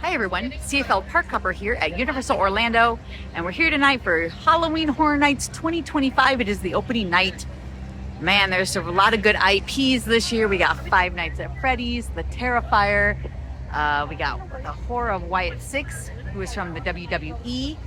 Hi everyone, CFL Park Hopper here at Universal Orlando, and we're here tonight for Halloween Horror Nights 2025. It is the opening night. Man, there's a lot of good IPs this year. We got Five Nights at Freddy's, The Terrifier, we got The Horror of Wyatt Six, who is from the WWE.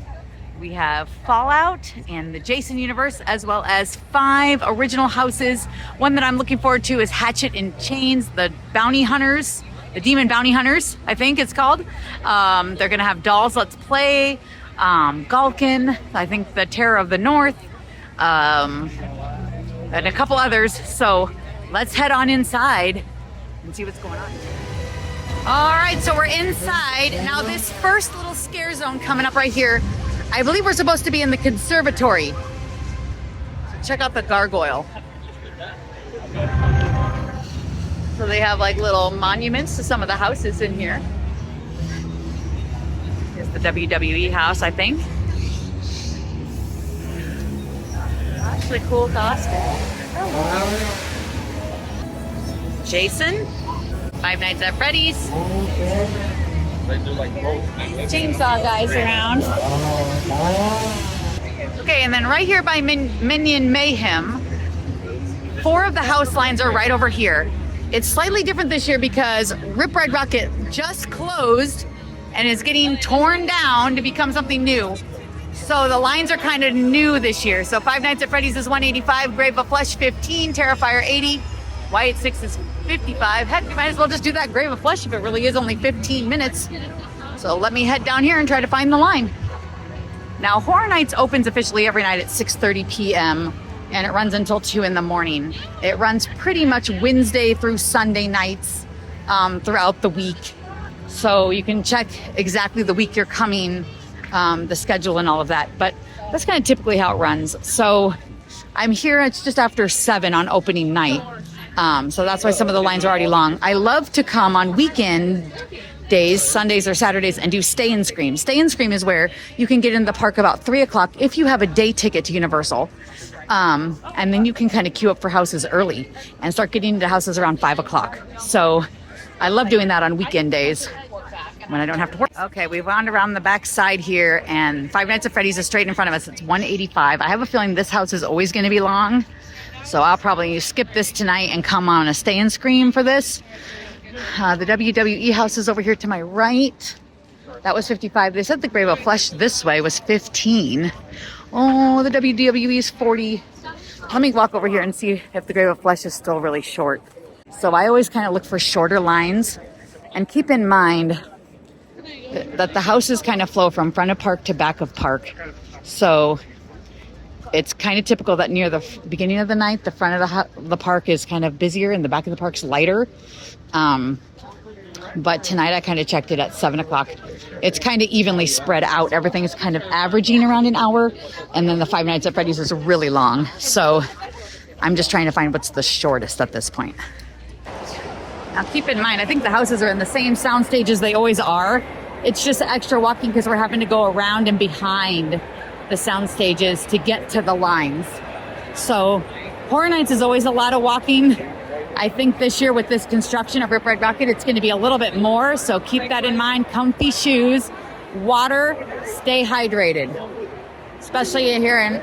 We have Fallout and the Jason universe, as well as 5 original houses. One that I'm looking forward to is Hatchet and Chains, the Bounty Hunters. The Demon Bounty Hunters, I think it's called. They're gonna have Dolls Let's Play, Gulkin, I think the Terror of the North, and a couple others. So let's head on inside and see what's going on. All right, so we're inside. Now this first little scare zone coming up right here, I believe we're supposed to be in the conservatory. So check out the gargoyle. So they have like little monuments to some of the houses in here. Here's the WWE house, I think. Actually cool costume. Jason, Five Nights at Freddy's. Chainsaw guys around. Okay, and then right here by Minion Mayhem, 4 of the house lines are right over here. It's slightly different this year because Rip Ride Rockit just closed and is getting torn down to become something new. So the lines are kind of new this year. So Five Nights at Freddy's is $185, Grave of Flesh $15, Terrifier $80, Wyatt Six is $55. Heck, we might as well just do that Grave of Flesh if it really is only 15 minutes. So let me head down here and try to find the line. Now Horror Nights opens officially every night at 6:30 p.m. and it runs until 2 in the morning. It runs pretty much Wednesday through Sunday nights throughout the week. So you can check exactly the week you're coming, the schedule and all of that. But that's kind of typically how it runs. So I'm here, it's just after 7 on opening night. So that's why some of the lines are already long. I love to come on weekend days, Sundays or Saturdays, and do Stay and Scream. Stay and Scream is where you can get in the park about 3 o'clock if you have a day ticket to Universal. And then you can kind of queue up for houses early and start getting into houses around 5 o'clock. So I love doing that on weekend days when I don't have to work. Okay, we've wound around the back side here, and Five Nights at Freddy's is straight in front of us. It's $185. I have a feeling this house is always going to be long, so I'll probably skip this tonight and come on a Stay and Scream for this. The WWE house is over here to my right. That was $55. They said the Grave of Flesh this way was $15. Oh, the WWE is $40. Let me walk over here and see if the Grave of Flesh is still really short. So I always kind of look for shorter lines. And keep in mind that the houses kind of flow from front of park to back of park. So it's kind of typical that near the beginning of the night, the front of the park is kind of busier and the back of the park's lighter. But tonight I kind of checked it at 7 o'clock. It's kind of evenly spread out. Everything is kind of averaging around an hour. And then the Five Nights at Freddy's is really long. So I'm just trying to find what's the shortest at this point. Now keep in mind, I think the houses are in the same sound stage as they always are. It's just extra walking because we're having to go around and behind the sound stages to get to the lines. So Horror Nights is always a lot of walking. I think this year with this construction of Rip Ride Rockit, it's going to be a little bit more. So keep that in mind. Comfy shoes, water, stay hydrated. Especially here in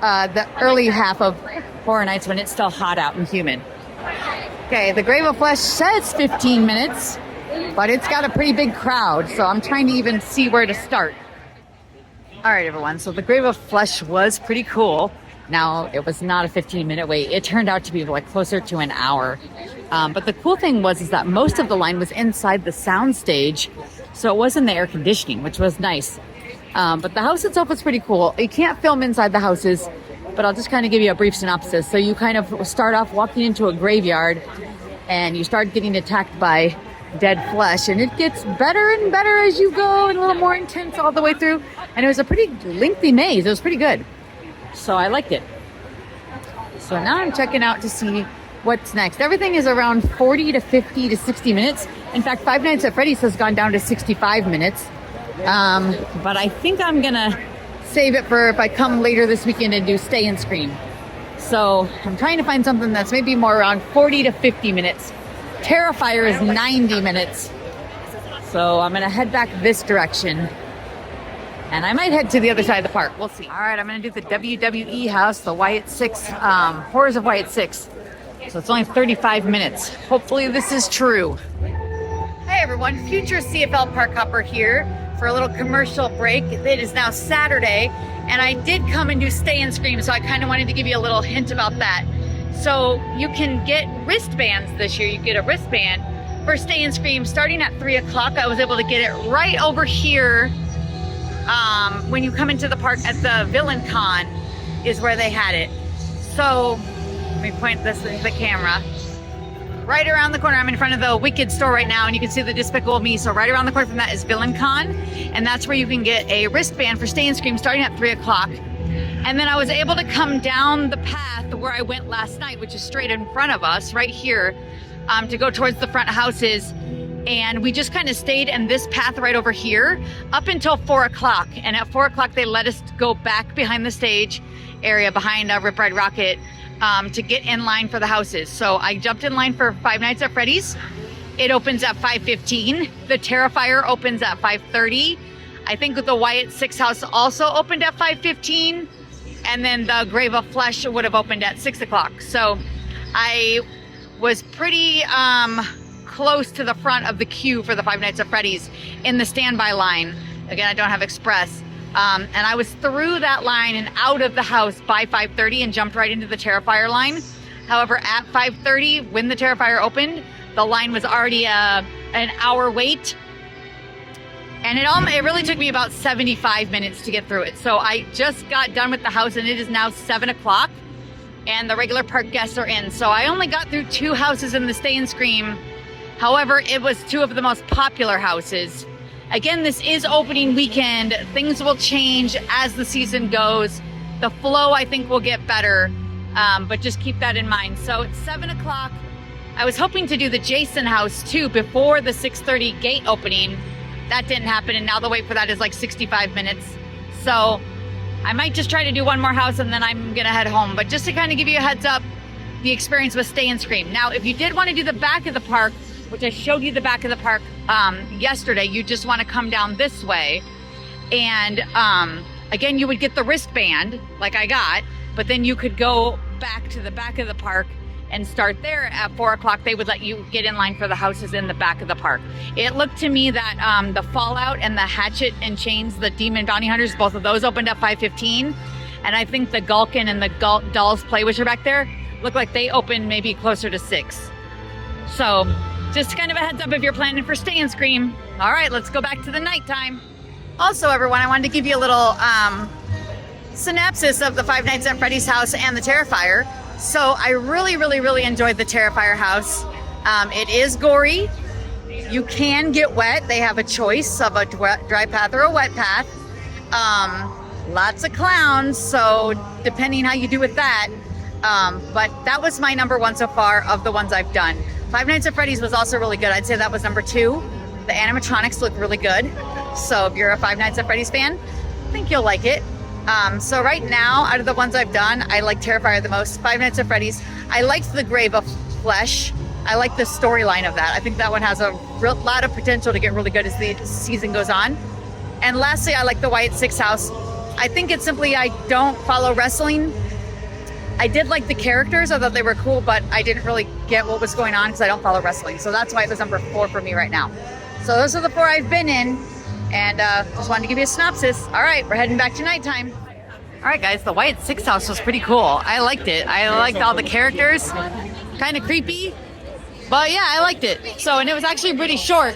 the early half of Horror Nights when it's still hot out and humid. Okay, the Grave of Flesh says 15 minutes, but it's got a pretty big crowd. So I'm trying to even see where to start. All right, everyone. So the Grave of Flesh was pretty cool. Now, it was not a 15-minute wait. It turned out to be like closer to an hour. But the cool thing is that most of the line was inside the sound stage. So it wasn't the air conditioning, which was nice. But the house itself was pretty cool. You can't film inside the houses, but I'll just kind of give you a brief synopsis. So you kind of start off walking into a graveyard and you start getting attacked by dead flesh. And it gets better and better as you go and a little more intense all the way through. And it was a pretty lengthy maze. It was pretty good. So I liked it. So now I'm checking out to see what's next. Everything is around 40 to 50 to 60 minutes. In fact, Five Nights at Freddy's has gone down to 65 minutes. But I think I'm going to save it for if I come later this weekend and do Stay and Scream. So I'm trying to find something that's maybe more around 40 to 50 minutes. Terrifier is 90 minutes. So I'm gonna head back this direction. And I might head to the other side of the park. We'll see. All right, I'm gonna do the WWE house, the Wyatt 6, Horrors of Wyatt 6. So it's only 35 minutes. Hopefully this is true. Hey everyone, future CFL Park Hopper here for a little commercial break. It is now Saturday, and I did come and do Stay and Scream, so I kind of wanted to give you a little hint about that. So you can get wristbands this year. You get a wristband for Stay and Scream starting at 3 o'clock. I was able to get it right over here when you come into the park at the Villain Con is where they had it. So let me point this into the camera. Right around the corner, I'm in front of the Wicked store right now, and you can see the Despicable Me. So right around the corner from that is Villain Con, and that's where you can get a wristband for Stay and Scream starting at 3 o'clock. And then I was able to come down the path where I went last night, which is straight in front of us right here, to go towards the front houses. And we just kind of stayed in this path right over here up until 4 o'clock. And at 4 o'clock, they let us go back behind the stage area behind Rip Ride Rockit to get in line for the houses. So I jumped in line for Five Nights at Freddy's. It opens at 5:15. The Terrifier opens at 5:30. I think the Wyatt 6 house also opened at 5:15. And then the Grave of Flesh would have opened at 6 o'clock. So I was pretty close to the front of the queue for the Five Nights at Freddy's in the standby line. Again, I don't have Express. And I was through that line and out of the house by 5:30 and jumped right into the Terrifier line. However, at 5:30, when the Terrifier opened, the line was already an hour wait. And it really took me about 75 minutes to get through it. So I just got done with the house, and it is now 7 o'clock, and the regular park guests are in. So I only got through 2 houses in the Stay and Scream. However, it was 2 of the most popular houses. Again, this is opening weekend. Things will change as the season goes. The flow, I think, will get better, but just keep that in mind. So it's 7 o'clock. I was hoping to do the Jason house too before the 6:30 gate opening. That didn't happen, and now the wait for that is like 65 minutes. So I might just try to do one more house and then I'm gonna head home. But just to kind of give you a heads up, the experience with Stay and Scream. Now, if you did want to do the back of the park, which I showed you the back of the park yesterday, you just want to come down this way. And again, you would get the wristband like I got, but then you could go back to the back of the park and start there at 4 o'clock. They would let you get in line for the houses in the back of the park. It looked to me that the Fallout and the Hatchet and Chains, the Demon Bounty Hunters, both of those opened at 5:15. And I think the Gulkin and the Dolls Play, which are back there, look like they opened maybe closer to 6. So just kind of a heads up if you're planning for Stay and Scream. All right, let's go back to the nighttime. Also, everyone, I wanted to give you a little synopsis of the Five Nights at Freddy's house and the Terrifier. So I really enjoyed the Terrifier house. It is gory. You can get wet. They have a choice of a dry path or a wet path. Lots of clowns, so depending how you do with that. But that was my number 1 so far of the ones I've done. Five Nights at Freddy's was also really good. I'd say that was number 2. The animatronics look really good. So if you're a Five Nights at Freddy's fan, I think you'll like it. So right now, out of the ones I've done, I like Terrifier the most. Five Nights at Freddy's. I liked the Grave of Flesh. I like the storyline of that. I think that one has a lot of potential to get really good as the season goes on. And lastly, I like the Wyatt 6 house. I think it's simply I don't follow wrestling. I did like the characters. I thought they were cool, but I didn't really get what was going on because I don't follow wrestling. So that's why it was number 4 for me right now. So those are the 4 I've been in. And just wanted to give you a synopsis. All right, we're heading back to nighttime. All right, guys, the Wyatt 6 house was pretty cool. I liked it. I liked all the characters. Kind of creepy, but yeah, I liked it. So, and it was actually pretty short.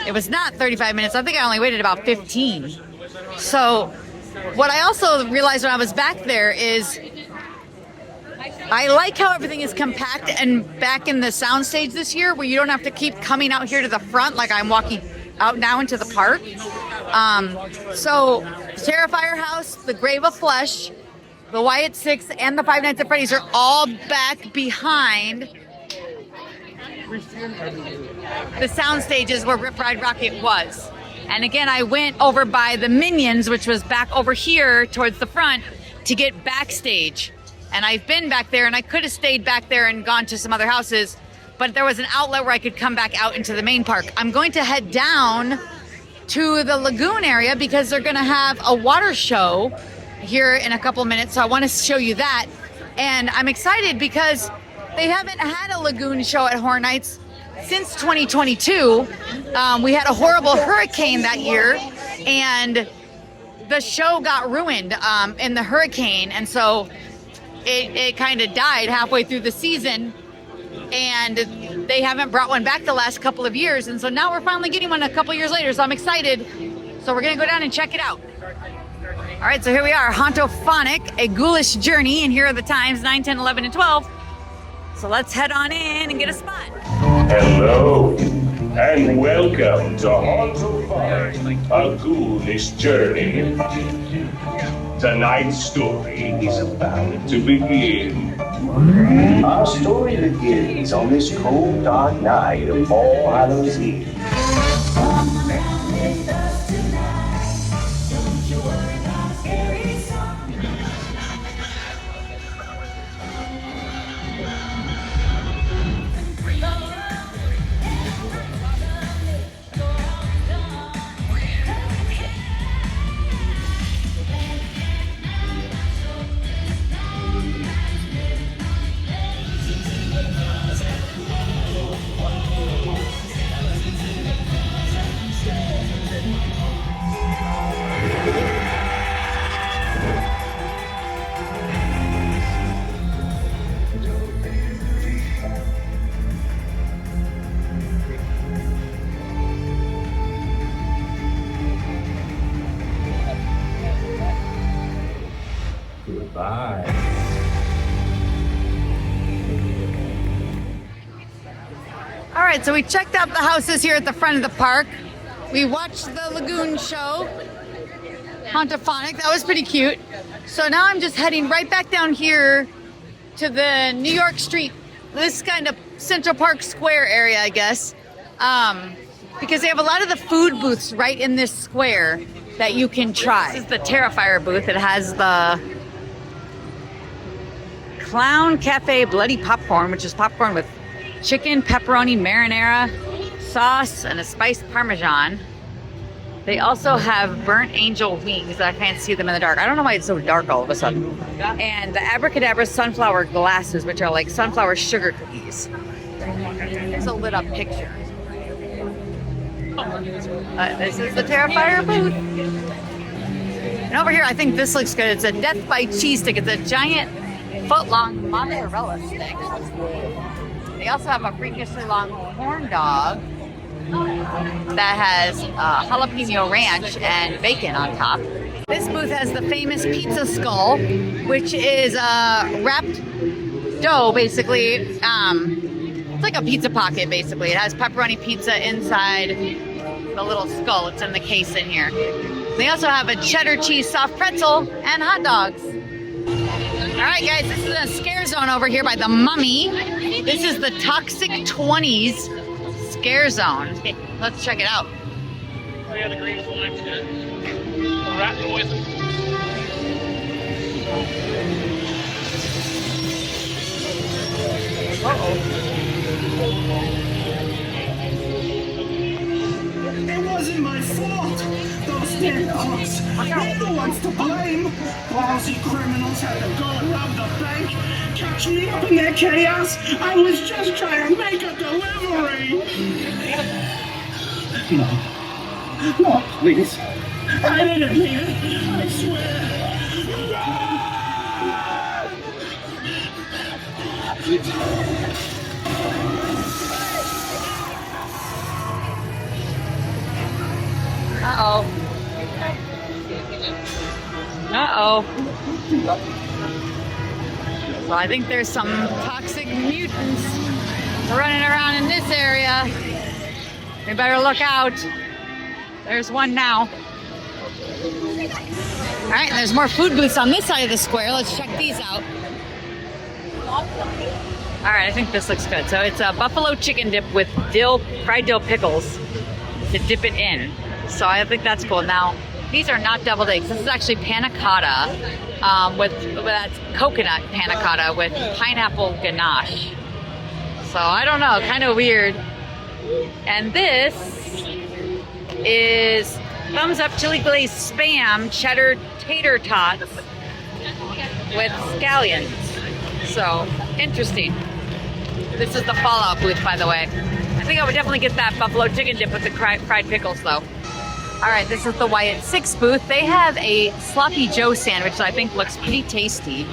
It was not 35 minutes. I think I only waited about 15. So what I also realized when I was back there is I like how everything is compact and back in the soundstage this year where you don't have to keep coming out here to the front like I'm walking out now into the park. So Terrifier House, the Grave of Flesh, the Wyatt 6, and the Five Nights at Freddy's are all back behind the sound stages where Rip Ride Rockit was. And again, I went over by the Minions, which was back over here towards the front, to get backstage. And I've been back there, and I could have stayed back there and gone to some other houses, but there was an outlet where I could come back out into the main park. I'm going to head down to the lagoon area because they're going to have a water show here in a couple minutes. So I want to show you that. And I'm excited because they haven't had a lagoon show at Horror Nights since 2022. We had a horrible hurricane that year, and the show got ruined in the hurricane. And so it kind of died halfway through the season. And they haven't brought one back the last couple of years. And so now we're finally getting one a couple years later. So I'm excited. So we're going to go down and check it out. All right, so here we are, Haunt-O-phonic, a ghoulish journey. And here are the times, 9, 10, 11, and 12. So let's head on in and get a spot. Hello, and welcome to Haunt-O-phonic, a ghoulish journey. Tonight's story is about to begin. Our story begins on this cold, dark night of All Hallows Eve. Goodbye. All right, so we checked out the houses here at the front of the park. We watched the lagoon show, Haunt-O-phonic. That was pretty cute. So now I'm just heading right back down here to the New York Street, this kind of Central Park Square area, I guess, because they have a lot of the food booths right in this square that you can try. This is the Terrifier booth. It has the Clown Cafe Bloody Popcorn, which is popcorn with chicken, pepperoni, marinara, sauce, and a spiced Parmesan. They also have burnt angel wings. I can't see them in the dark. I don't know why it's so dark all of a sudden. And the Abracadabra sunflower glasses, which are like sunflower sugar cookies. There's a lit up picture. This is the Terrifier booth. And over here, I think this looks good. It's a Death by Cheese stick. It's a giant foot-long mozzarella stick. They also have a freakishly long corn dog that has jalapeno ranch and bacon on top. This booth has the famous pizza skull, which is wrapped dough, basically. It's like a pizza pocket, basically. It has pepperoni pizza inside the little skull. It's in the case in here. They also have a cheddar cheese soft pretzel and hot dogs. All right, guys, this is a scare zone over here by the Mummy. This is the Toxic 20s scare zone. Let's check it out. Oh yeah, the green slime's good. The rat poison. It wasn't my fault. Those damn dogs. They're the ones to blame. Lousy criminals had to go and rob the bank. Catch me up in their chaos. I was just trying to make a delivery. No, please. I didn't mean it. I swear. Uh-oh. Uh-oh. So I think there's some toxic mutants running around in this area. We better look out. There's one now. All right, and there's more food booths on this side of the square. Let's check these out. All right, I think this looks good. So it's a buffalo chicken dip with fried dill pickles to dip it in. So I think that's cool. Now, these are not deviled eggs. This is actually panna cotta that's coconut panna cotta with pineapple ganache. So I don't know, kind of weird. And this is thumbs up chili glazed spam cheddar tater tots with scallions. So interesting. This is the Fallout booth, by the way. I think I would definitely get that buffalo chicken dip with the fried pickles, though. All right, this is the Wyatt 6 booth. They have a Sloppy Joe sandwich that I think looks pretty tasty.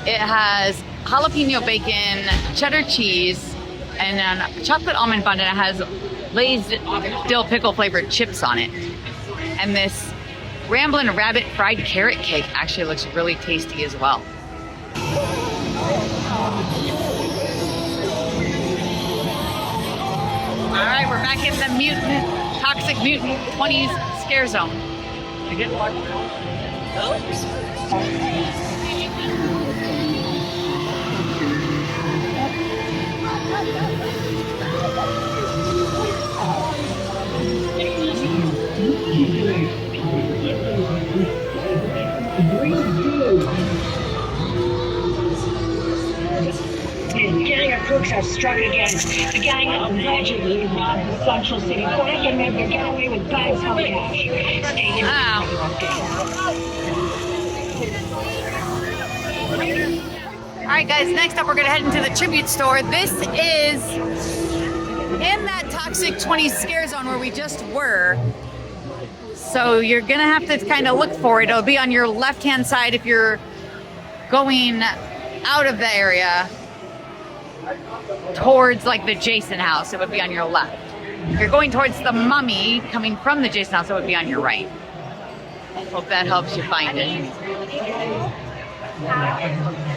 It has jalapeno bacon, cheddar cheese, and a chocolate almond bun, and it has glazed dill pickle flavored chips on it. And this Ramblin' Rabbit fried carrot cake actually looks really tasty as well. All right, we're back in the Toxic Mutant 20s scare zone. The gang of crooks have struck again. The gang allegedly robbed the Central City Bank and made their getaway with bags of cash. Stay tuned. All right, guys, next up we're going to head into the tribute store. This is in that Toxic 20s scare zone where we just were. So you're going to have to kind of look for it. It'll be on your left-hand side if you're going out of the area towards like the Jason house. It would be on your left. If you're going towards the Mummy coming from the Jason house, it would be on your right. Hope that helps you find it.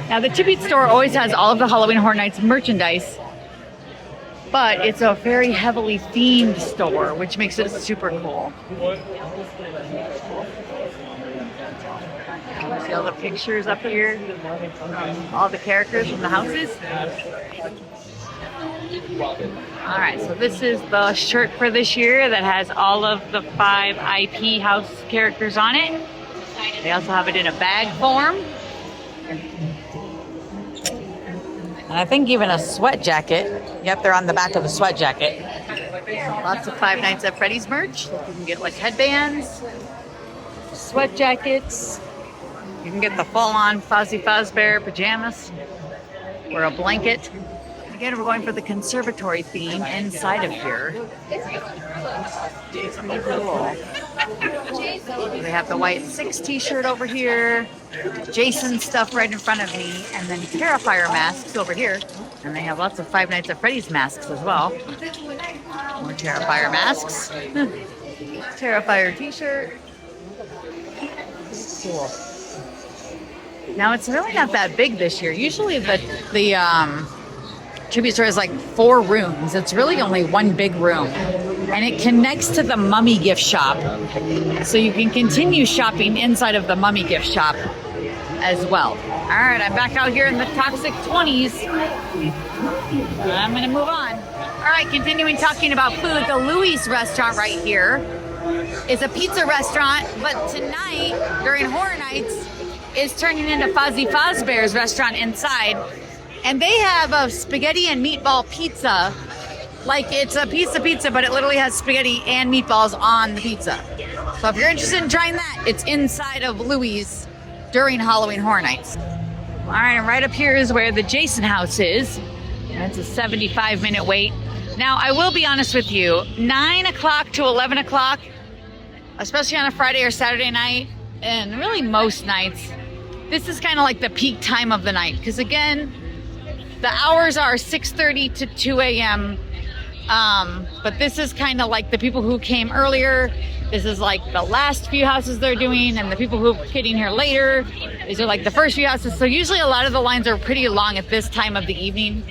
Now the tribute store always has all of the Halloween Horror Nights merchandise, but it's a very heavily themed store, which makes it super cool. See all the pictures up here? All the characters from the houses? Alright, so this is the shirt for this year that has all of the 5 IP house characters on it. They also have it in a bag form. And I think even a sweat jacket. Yep, they're on the back of the sweat jacket. Lots of Five Nights at Freddy's merch. You can get like headbands, sweat jackets. You can get the full-on Fozzie Fazbear pajamas or a blanket. Again, we're going for the conservatory theme inside of here. It's pretty cool. We have the Wyatt 6 t-shirt over here, Jason stuff right in front of me, and then Terrifier masks over here. And they have lots of Five Nights at Freddy's masks as well. More Terrifier masks. Terrifier t-shirt. Cool. Now it's really not that big this year. Usually the tribute store is like 4 rooms. It's really only one big room. And it connects to the Mummy gift shop. So you can continue shopping inside of the Mummy gift shop as well. All right, I'm back out here in the Toxic 20s. I'm gonna move on. All right, continuing talking about food, the Louis restaurant right here is a pizza restaurant, but tonight, during Horror Nights, is turning into Fozzie Fazbear's restaurant inside. And they have a spaghetti and meatball pizza. Like it's a piece of pizza, but it literally has spaghetti and meatballs on the pizza. So if you're interested in trying that, it's inside of Louis during Halloween Horror Nights. All right, and right up here is where the Jason house is. That's a 75-minute wait. Now, I will be honest with you, 9 o'clock to 11 o'clock, especially on a Friday or Saturday night, and really most nights, this is kind of like the peak time of the night. Because again, the hours are 6:30 to 2 a.m. But this is kind of like the people who came earlier. This is like the last few houses they're doing, and the people who are getting here later, these are like the first few houses. So usually a lot of the lines are pretty long at this time of the evening.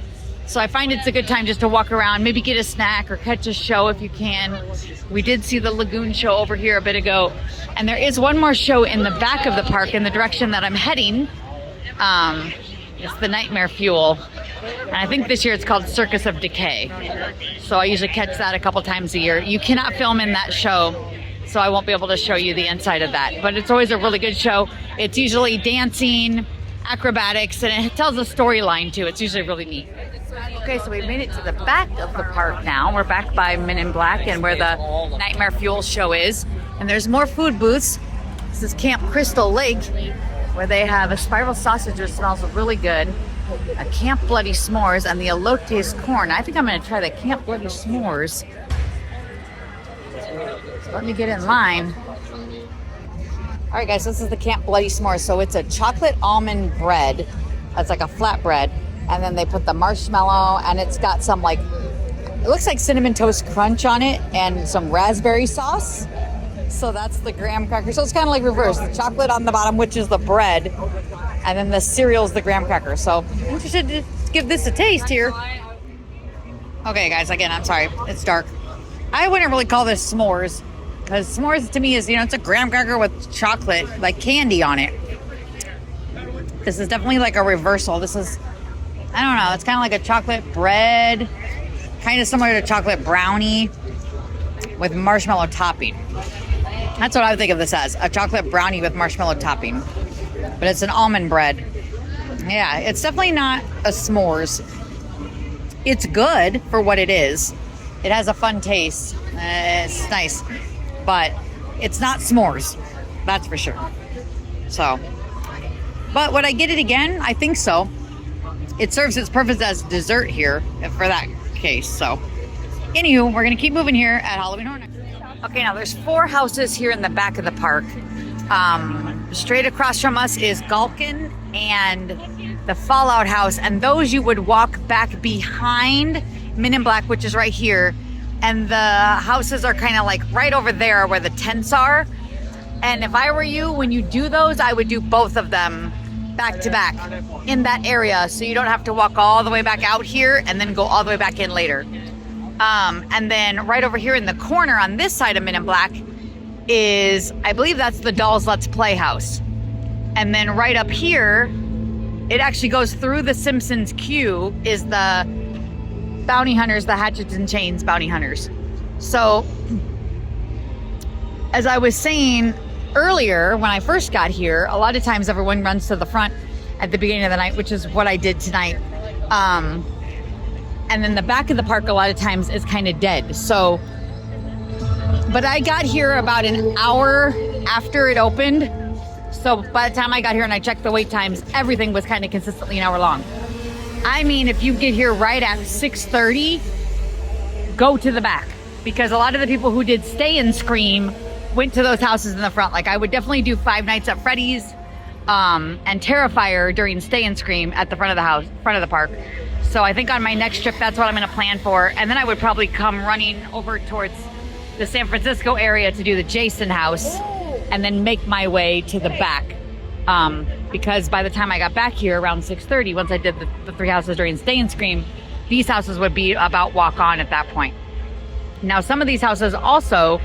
So I find it's a good time just to walk around, maybe get a snack or catch a show if you can. We did see the Lagoon show over here a bit ago. And there is one more show in the back of the park in the direction that I'm heading. It's the Nightmare Fuel. And I think this year it's called Circus of Decay. So I usually catch that a couple times a year. You cannot film in that show, so I won't be able to show you the inside of that. But it's always a really good show. It's usually dancing, acrobatics, and it tells a storyline too. It's usually really neat. Okay, so we made it to the back of the park now. We're back by Men in Black and where the Nightmare Fuel show is. And there's more food booths. This is Camp Crystal Lake, where they have a spiral sausage that smells really good, a Camp Bloody S'mores, and the elotes corn. I think I'm going to try the Camp Bloody S'mores. So let me get in line. All right, guys, this is the Camp Bloody S'mores. So it's a chocolate almond bread. That's like a flatbread. And then they put the marshmallow, and it's got some like, it looks like cinnamon toast crunch on it and some raspberry sauce. So that's the graham cracker. So it's kind of like reverse. The chocolate on the bottom, which is the bread, and then the cereal's the graham cracker. So I'm interested to give this a taste here. Okay, guys, again, I'm sorry. It's dark. I wouldn't really call this s'mores, because s'mores to me is, you know, it's a graham cracker with chocolate, like candy on it. This is definitely like a reversal. This is, I don't know, it's kind of like a chocolate bread, kind of similar to chocolate brownie with marshmallow topping. That's what I would think of this as, a chocolate brownie with marshmallow topping. But it's an almond bread. Yeah, it's definitely not a s'mores. It's good for what it is. It has a fun taste. It's nice. But it's not s'mores. That's for sure. So, but would I get it again? I think so. It serves its purpose as dessert here for that case. So, anywho, we're going to keep moving here at Halloween Horror Nights. Okay, now there's 4 houses here in the back of the park. Straight across from us is Galkin and the Fallout House, and those you would walk back behind Men in Black, which is right here, and the houses are kind of like right over there where the tents are. And if I were you, when you do those, I would do both of them back to back in that area, so you don't have to walk all the way back out here and then go all the way back in later. And then right over here in the corner on this side of Men in Black is, I believe that's the Dolls Let's Play house. And then right up here, it actually goes through the Simpsons queue, is the bounty hunters, the Hatchets and Chains bounty hunters. So, as I was saying earlier, when I first got here, a lot of times everyone runs to the front at the beginning of the night, which is what I did tonight. And then the back of the park a lot of times is kind of dead. So, but I got here about an hour after it opened. So by the time I got here and I checked the wait times, everything was kind of consistently an hour long. I mean, if you get here right at 6:30, go to the back, because a lot of the people who did Stay and Scream went to those houses in the front. Like I would definitely do Five Nights at Freddy's and Terrifier during Stay and Scream at the front of the house, front of the park. So I think on my next trip, that's what I'm going to plan for. And then I would probably come running over towards the San Francisco area to do the Jason house and then make my way to the back. Because by the time I got back here around 6:30, once I did the 3 houses during Stay and Scream, these houses would be about walk on at that point. Now, some of these houses also,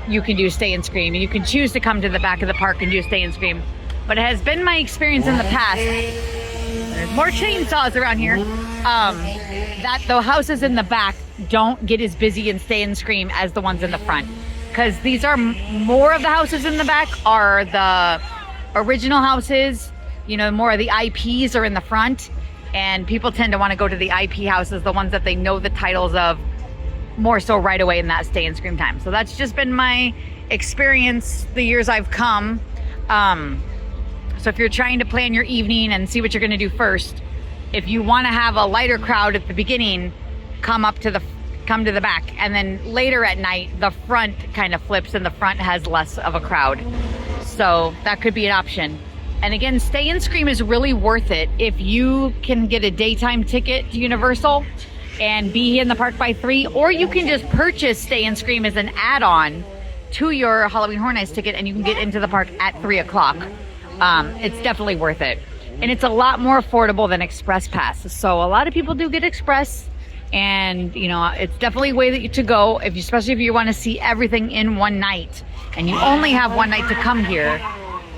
you can do Stay and Scream, and you can choose to come to the back of the park and do Stay and Scream. But it has been my experience in the past, there's more chainsaws around here, that the houses in the back don't get as busy in Stay and Scream as the ones in the front. Because these are more of the houses in the back are the original houses, you know, more of the IPs are in the front, and people tend to want to go to the IP houses, the ones that they know the titles of more so right away in that Stay and Scream time. So that's just been my experience the years I've come. So if you're trying to plan your evening and see what you're going to do first, if you want to have a lighter crowd at the beginning, come to the back, and then later at night the front kind of flips and the front has less of a crowd. So that could be an option. And again, Stay and Scream is really worth it if you can get a daytime ticket to Universal and be in the park by 3, or you can just purchase Stay and Scream as an add-on to your Halloween Horror Nights ticket, and you can get into the park at 3 o'clock. It's definitely worth it. And it's a lot more affordable than Express Pass. So a lot of people do get Express, and you know, it's definitely a way to go, especially if you want to see everything in one night and you only have one night to come here.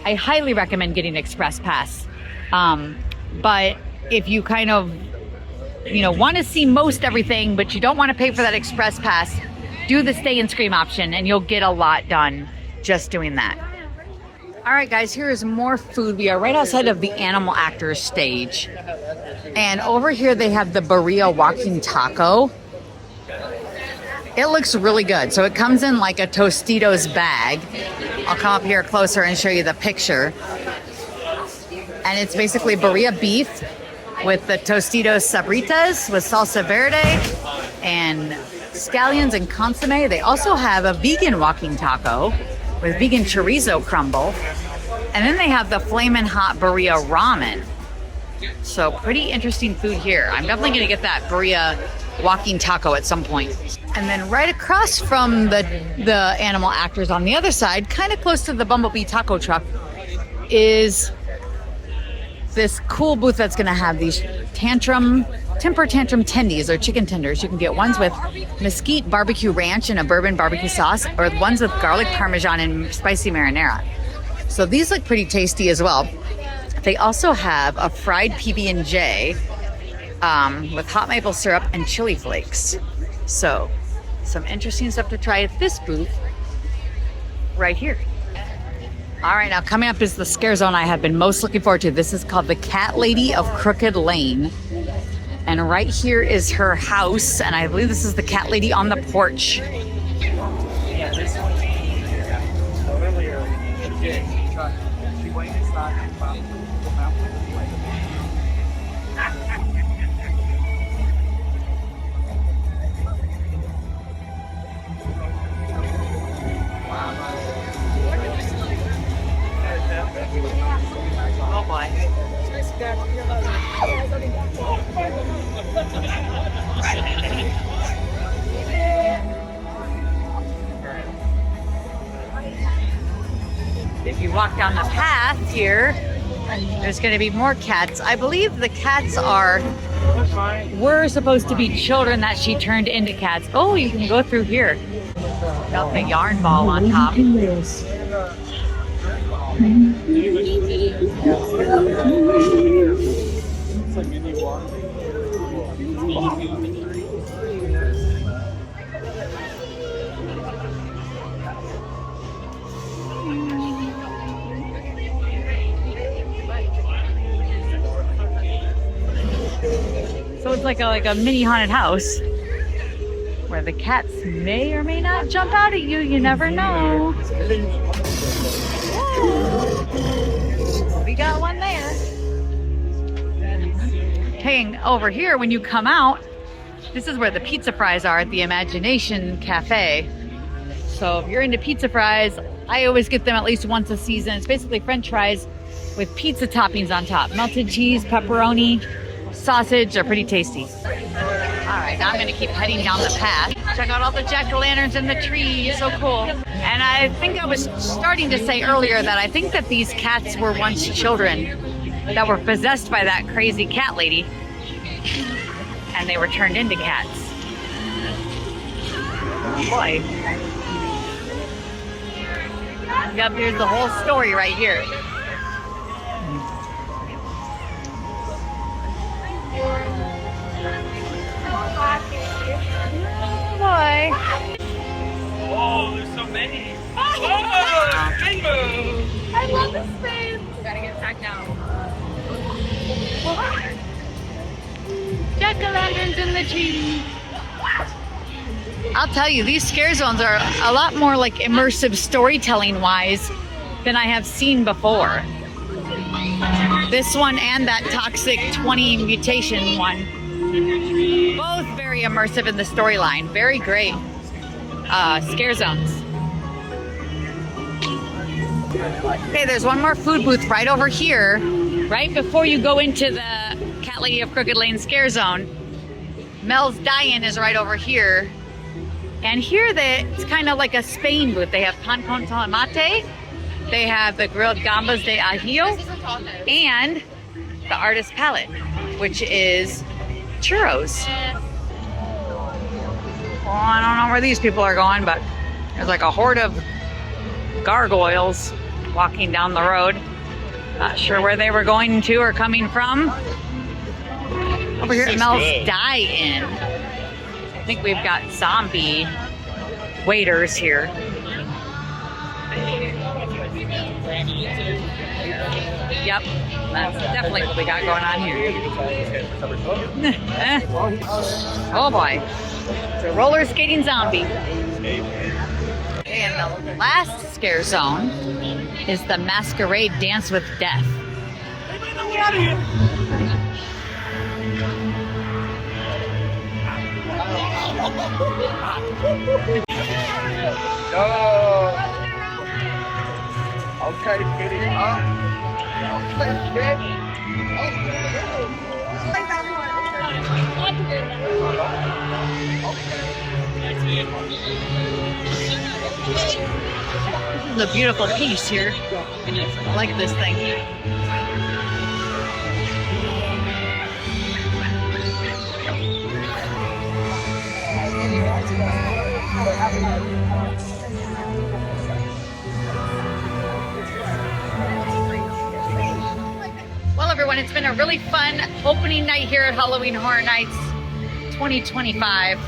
I highly recommend getting Express Pass. But if you kind of, you know, want to see most everything, but you don't want to pay for that Express Pass, do the Stay and Scream option, and you'll get a lot done just doing that. All All right, guys, here is more food. We are right outside of the animal actors stage. And over here they have the birria walking taco. It looks really good. So it comes in like a Tostitos bag. I'll come up here closer and show you the picture. And it's basically birria beef with the Tostitos Sabritas with salsa verde and scallions and consomme. They also have a vegan walking taco with vegan chorizo crumble. And then they have the flamin' hot birria ramen. So pretty interesting food here. I'm definitely gonna get that birria walking taco at some point. And then right across from the animal actors on the other side, kind of close to the Bumblebee taco truck, is this cool booth that's gonna have these temper tantrum tendies or chicken tenders. You can get ones with mesquite barbecue ranch and a bourbon barbecue sauce, or ones with garlic parmesan and spicy marinara. So these look pretty tasty as well. They also have a fried PB&J with hot maple syrup and chili flakes. So some interesting stuff to try at this booth right here. All right, now coming up is the scare zone I have been most looking forward to. This is called the Cat Lady of Crooked Lane. And right here is her house, and I believe this is the cat lady on the porch. Oh boy. If you walk down the path here, there's going to be more cats. I believe the cats were supposed to be children that she turned into cats. Oh, you can go through here. Got the yarn ball on top. So it's like a mini haunted house where the cats may or may not jump out at you. You never know. Whoa. We got one there. Hey, over here, when you come out, this is where the pizza fries are at the Imagination Cafe. So if you're into pizza fries, I always get them at least once a season. It's basically French fries with pizza toppings on top. Melted cheese, pepperoni, sausage are pretty tasty. All right, now I'm gonna keep heading down the path. Check out all the jack-o'-lanterns in the trees, so cool. And I think I was starting to say earlier that I think that these cats were once children that were possessed by that crazy cat lady, and they were turned into cats. Boy. Yep, here's the whole story right here. Boy. Oh, there's so many. Oh, rainbow. I love this space. Gotta get back down. Jack-o'-lanterns in the tree. I'll tell you, these scare zones are a lot more like immersive storytelling wise than I have seen before. This one and that toxic 20 mutation one. Both very immersive in the storyline. Very great scare zones. Okay, there's one more food booth right over here, right before you go into the Cat Lady of Crooked Lane scare zone. Mel's Dine is right over here. And here it's kind of like a Spain booth. They have pan con tomate, they have the grilled gambas de ajillo, and the artist palette, which is churros. Well, I don't know where these people are going, but there's like a horde of gargoyles walking down the road. Not sure where they were going to or coming from. Over here at Mel's Die-In, I think we've got zombie waiters here. Yep, that's definitely what we got going on here. Oh boy, it's a roller skating zombie. And the last scare zone is the Masquerade Dance with Death. Get out of here! Okay, get it up. Okay, get This is a beautiful piece here. I like this thing. Well, everyone, it's been a really fun opening night here at Halloween Horror Nights 2025.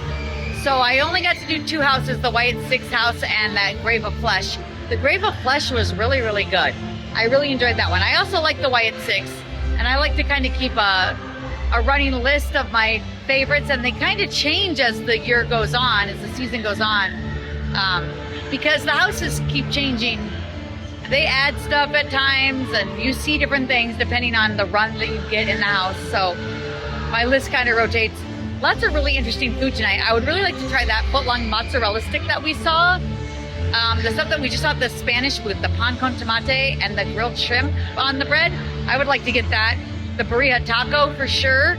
So I only got to do 2 houses, the White Six house and that Grave of Flesh. The Grave of Flesh was really, really good. I really enjoyed that one. I also like the White Six, and I like to kind of keep a running list of my favorites, and they kind of change as the year goes on, as the season goes on, because the houses keep changing. They add stuff at times, and you see different things depending on the run that you get in the house. So my list kind of rotates. Lots of really interesting food tonight. I would really like to try that foot-long mozzarella stick that we saw. The stuff that we just saw at the Spanish booth, the pan con tomate and the grilled shrimp on the bread. I would like to get that. The burrito taco for sure.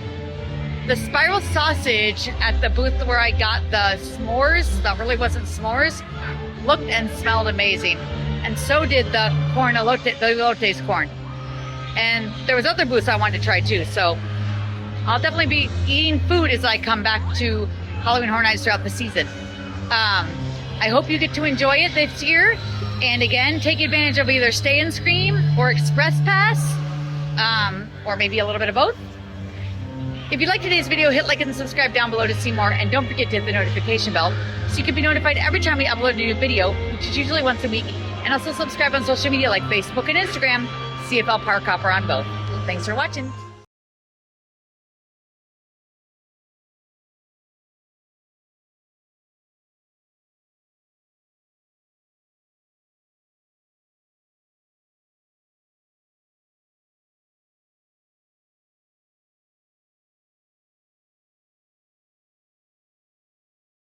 The spiral sausage at the booth where I got the s'mores, that really wasn't s'mores, looked and smelled amazing. And so did the corn elote, the elotes corn. And there was other booths I wanted to try too. So I'll definitely be eating food as I come back to Halloween Horror Nights throughout the season. I hope you get to enjoy it this year. And again, take advantage of either Stay and Scream or Express Pass, or maybe a little bit of both. If you liked today's video, hit like and subscribe down below to see more. And don't forget to hit the notification bell so you can be notified every time we upload a new video, which is usually once a week. And also subscribe on social media like Facebook and Instagram, CFL Park Hopper on both. Thanks for watching.